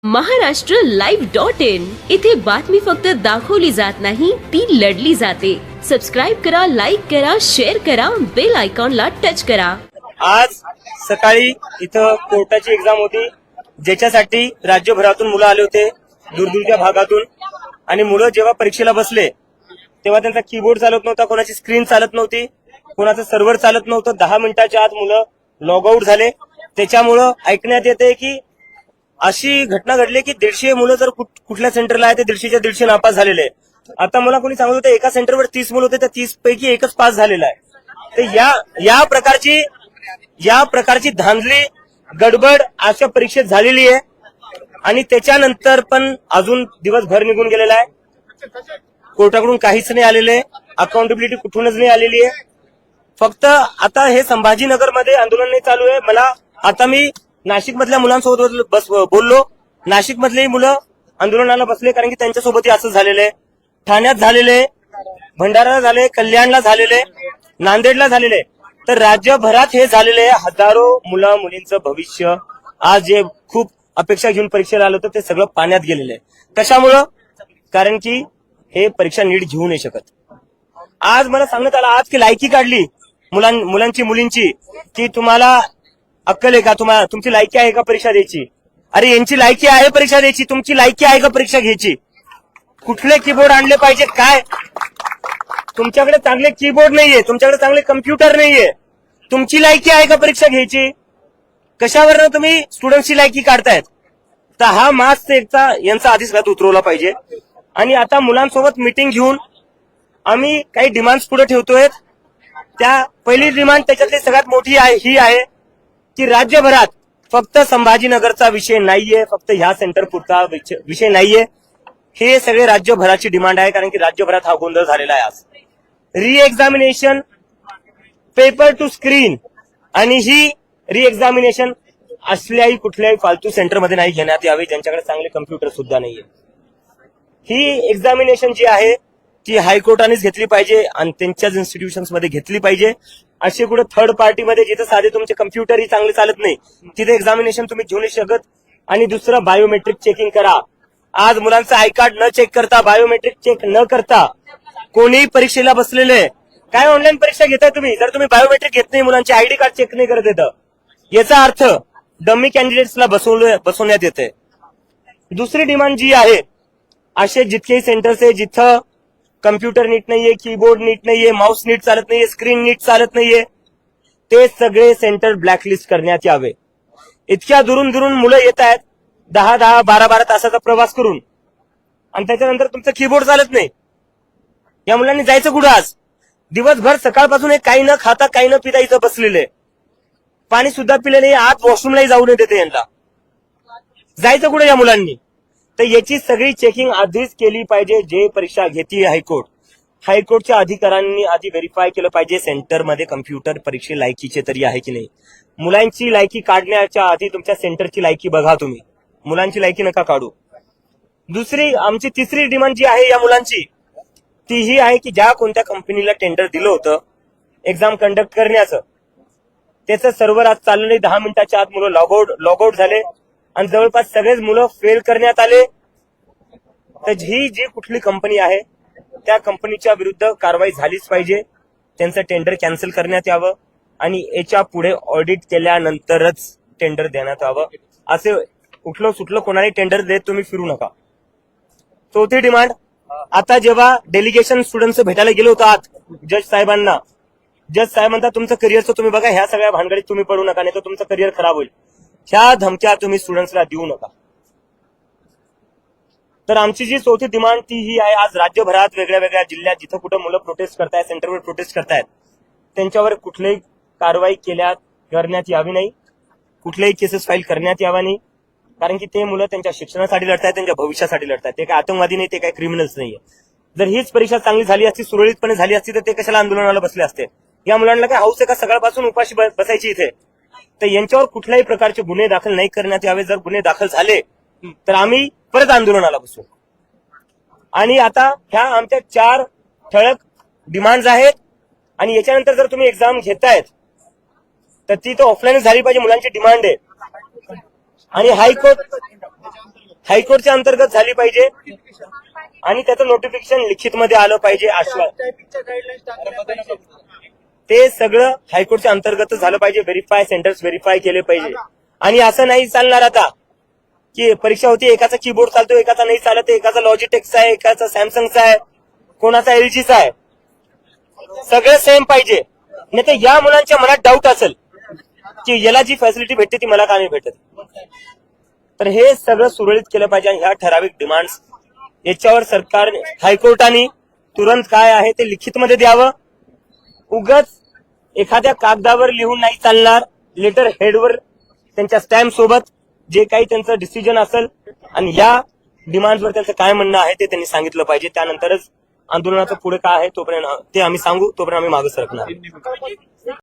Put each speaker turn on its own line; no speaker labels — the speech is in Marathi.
महाराष्ट्र live.in इथे बातमी फक्त दाखवली जात नाही, ती लढली जाते। सबस्क्राइब करा, लाईक करा, शेअर करा, बेल आयकॉनला टच करा।
आज सकाळी इथं कोर्टाची एक्झाम होती, ज्याच्यासाठी राज्यभरातून मुलं आले होते, दूरदूरच्या भागातून। आणि मुलं जेव्हा परीक्षेला बसले तेव्हा त्यांचा कीबोर्ड चालत नव्हता, कोणाची स्क्रीन चालत नव्हती, कोणाचं सर्व्हर चालत नव्हतं। 10 मिनिटाच्या आत मुलं लॉग आउट झाले। त्याच्यामुळं ऐकण्यात येते की अशी घटना घडली की 150 मुलं जर कुठल्या सेंटरला आहे ते 150च्या 150 नापास झालेले। आता मला कोणी सांगत होतं एका सेंटरवर 30 मुलं होते, त्या 30 पैकी एकच पास झालेला आहे। तर या प्रकारची धांदली गडबड अशा परीक्षेत झालेली आहे। आणि त्याच्यानंतर पण अजून दिवसभर निघून गेलेला आहे, कोर्टाकडून काहीच नाही आलेले, अकाउंटेबिलिटी कुठूनच नाही आलेली आहे। फक्त आता हे संभाजीनगरमध्ये आंदोलन नाही चालू आहे। आता मी नाशिक मधल्या मुलांसोबत बोललो, नाशिक मधलेही मुलं आंदोलनाला बसले, कारण की त्यांच्यासोबतही असं झालेलं आहे। ठाण्यात झालेले, भंडाराला झाले, कल्याणला झालेले, नांदेडला झालेले। तर राज्यभरात हे झालेले हजारो मुलं मुलींचं भविष्य आज जे खूप अपेक्षा घेऊन परीक्षेला आलं होतं ते सगळं पाण्यात गेलेलं आहे। कशामुळं? कारण की हे परीक्षा नीट घेऊ नाही शकत। आज मला सांगण्यात आलं आज की लायकी काढली मुलांची मुलींची, की तुम्हाला अक्कल आहे का, तुमची लायकी आहे का परीक्षा द्यायची? अरे यांची लायकी आहे परीक्षा द्यायची, तुमची लायकी आहे का परीक्षा घ्यायची? कुठले कीबोर्ड आणले पाहिजे काय? तुमच्याकडे चांगले कीबोर्ड नाहीये, तुमच्याकडे चांगले कम्प्युटर नाहीये, तुमची लायकी आहे का परीक्षा घ्यायची? कशावर तुम्ही स्टुडंटची लायकी काढतायत? तर हा मास्क एकदा यांचा आधीच घात उतरवला पाहिजे। आणि आता मुलांसोबत मीटिंग घेऊन आम्ही काही डिमांड्स पुढे ठेवतोय। त्या पहिली डिमांड त्याच्यातली सगळ्यात मोठी ही आहे की राज्यभरात फक्त संभाजीनगरचा विषय नाहीये, फक्त ह्या सेंटर पुरता विषय नाहीये, हे सगळे राज्यभराची डिमांड आहे। कारण की राज्यभरात हा गोंधळ झालेला आहे। आज री एक्झामिनेशन पेपर टू स्क्रीन आणि ही री एक्झामिनेशन असल्याही कुठल्याही फालतू सेंटरमध्ये नाही घेण्यात यावी, ज्यांच्याकडे चांगले कम्प्युटर सुद्धा नाहीये। ही एक्झामिनेशन जी आहे ती हायकोर्टानेच घेतली पाहिजे आणि त्यांच्याच इन्स्टिट्यूशन्स मध्ये घेतली पाहिजे। असे कुठे थर्ड पार्टी मध्ये जिथे साधे तुमचे कम्प्युटरही चांगले चालत नाही तिथे एक्झामिनेशन तुम्ही घेऊ नाही शकत। आणि दुसरं बायोमेट्रिक चेकिंग करा। आज मुलांचं आय कार्ड न चेक करता, बायोमेट्रिक चेक न करता कोणीही परीक्षेला बसलेले काय ऑनलाईन परीक्षा घेताय तुम्ही? जर तुम्ही बायोमेट्रिक घेत नाही, मुलांचे आयडी कार्ड चेक नाही करत येतं, याचा अर्थ डमी कॅन्डिडेट्सला बसवण्यात येते। दुसरी डिमांड जी आहे, असे जितकेही सेंटर्स आहे जिथं कम्प्युटर नीट नाहीये, कीबोर्ड नीट नाहीये, माऊस नीट चालत नाहीये, स्क्रीन नीट चालत नाहीये, ते सगळे सेंटर ब्लॅकलिस्ट करण्यात यावे। इतक्या दुरून मुलं येत आहेत 10-10, 12-12 तासाचा प्रवास करून, आणि त्याच्यानंतर तुमचं कीबोर्ड चालत नाही। या मुलांनी जायचं कुठं? आज दिवसभर सकाळपासून हे काही न खाता काही न पिता इथं बसलेले, पाणी सुद्धा पिले नाही, आत वॉशरूमलाही जाऊ नये देते यांना। जायचं कुठे या मुलांनी? तर याची सगळी चेकिंग आधीच केली पाहिजे। जे परीक्षा घेते हायकोर्टच्या अधिकाऱ्यांनी आधी व्हेरीफाय केलं पाहिजे सेंटरमध्ये कम्प्युटर परीक्षे लायकीचे तरी आहे की नाही। मुलांची लायकी काढण्याच्या आधी तुमच्या सेंटरची लायकी बघा तुम्ही, मुलांची लायकी नका काढू। आमची तिसरी डिमांड जी आहे या मुलांची ती ही आहे की ज्या कोणत्या कंपनीला टेंडर दिलं होतं एक्झाम कंडक्ट करण्याचं, त्याचं सर्व्हर आज चाललं नाही। 10 मिनिटाच्या आत मुलं लॉग आउट झाले आणि जवळपास सगळेच मुलं फेल करण्यात आले। तर ही जी कुठली कंपनी आहे त्या कंपनीच्या विरुद्ध कारवाई झालीच पाहिजे, त्यांचं टेंडर कॅन्सल करण्यात यावं आणि याच्या पुढे ऑडिट केल्यानंतरच टेंडर देण्यात यावं। असे उठलं सुटलं कोणालाही टेंडर देत तुम्ही फिरू नका। चौथी डिमांड, आता जेव्हा डेलिगेशन स्टुडंट्स भेटायला गेलो होतो आत जज साहेबांना, जज साहेब म्हणतात तुमचं करिअरचं तुम्ही बघा, ह्या सगळ्या भानगडीत तुम्ही पडू नका, नाही तर तुमचं करिअर खराब होईल। ह्या धमक्या तुम्ही स्टुडंट्सला देऊ नका। तर आमची जी चौथी डिमांड ती ही आहे, आज राज्यभरात वेगळ्या जिल्ह्यात जिथं कुठं मुलं प्रोटेस्ट करतायत, सेंटरवर प्रोटेस्ट करतायत, त्यांच्यावर कुठलीही कारवाई करण्यात यावी नाही, कुठल्याही केसेस फाईल करण्यात यावा नाही। कारण की ते मुलं त्यांच्या शिक्षणासाठी लढतायत, त्यांच्या भविष्यासाठी लढतायत, ते काय आतंकवादी नाही, ते काय क्रिमिनल्स नाहीये। जर हीच परीक्षा चांगली झाली असती, सुरळीतपणे झाली असती, तर ते कशाला आंदोलनाला बसले असते? या मुलांना काय हाऊस आहे का सकाळपासून उपाशी बसायची इथे? तर यांच्यावर कुठल्याही प्रकारचे गुन्हे दाखल नाही करण्यात यावे। जर गुन्हे दाखल झाले तर आम्ही परत आंदोलनाला बसू। आणि आता ह्या आमच्या 4 ठळक डिमांड्स आहेत। आणि याच्यानंतर जर तुम्ही एक्झाम घेतायत तर ती तर ऑफलाईन झाली पाहिजे, मुलांची डिमांड आहे। आणि हायकोर्ट हायकोर्टच्या अंतर्गत झाली पाहिजे आणि त्याचं नोटिफिकेशन लिखित मध्ये आलं पाहिजे. ते सगळं हायकोर्टच्या अंतर्गत झालं पाहिजे. व्हेरीफाय सेंटर्स व्हेरीफाय केले पाहिजे. आणि असं नाही चालणार आता की परीक्षा होती, एकाचा कीबोर्ड चालतो, एकाचा नाही चालत, एकाचा लॉजिटेकचा आहे, एकाचा सॅमसंगचा आहे, कोणाचा एलजीचा आहे. सगळं सेम पाहिजे. नाही तर या मुलांच्या मनात डाऊट असेल की याला जी फॅसिलिटी भेटते ती मला का नाही भेटत. तर हे सगळं सुरळीत केलं पाहिजे. आणि ह्या ठराविक डिमांड्स याच्यावर सरकार हायकोर्टाने तुरंत काय आहे ते लिखित मध्ये द्यावं. उगाच एखाद्या कागदावर लिहून नाही चालणार. लेटर हेडवर त्यांच्या स्टॅम्प सोबत जे काही त्यांचं डिसिजन असेल आणि या डिमांडवर त्यांचं काय म्हणणं आहे ते त्यांनी सांगितलं पाहिजे. त्यानंतरच आंदोलनाचं पुढे काय आहे तोपर्यंत ते आम्ही सांगू, तोपर्यंत आम्ही मागे सरकणार.